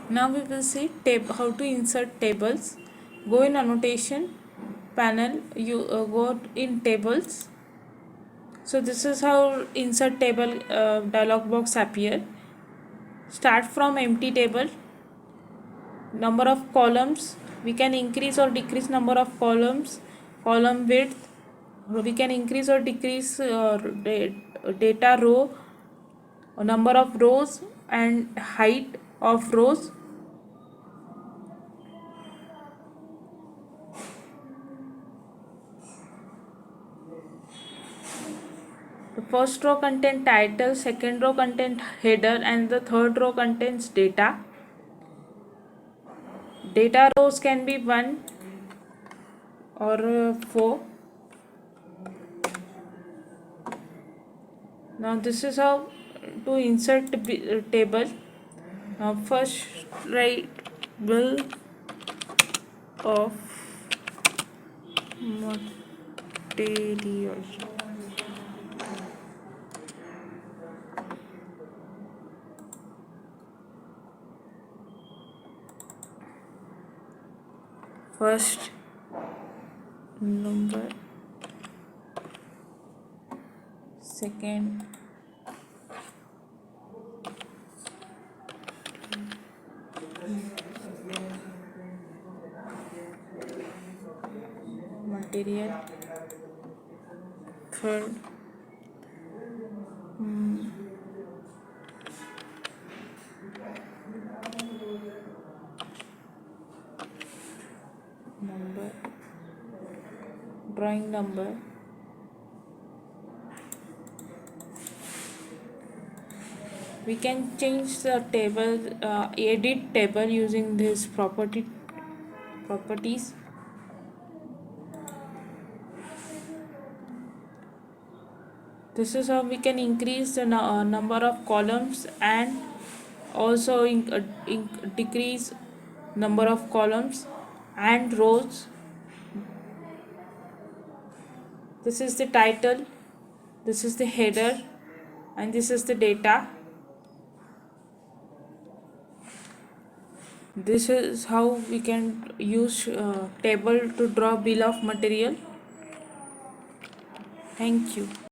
Now we will see how to insert tables. Go in annotation panel, you go in tables. So this is how insert table dialog box appear. Start from empty table. Number of columns, we can increase or decrease number of columns. Column width, we can increase or decrease data row, number of rows and height of rows. The first row contains title, second row contains header, and the third row contains data. Data rows can be 1 or 4. Now this is how to insert table. Now first write bill of material. First number, second material, third number, drawing number, we can change the table, edit table using this properties. This is how we can increase the number of columns and also decrease number of columns and rows. This is the title, this is the header, and this is the data. This is how we can use table to draw bill of material. Thank you.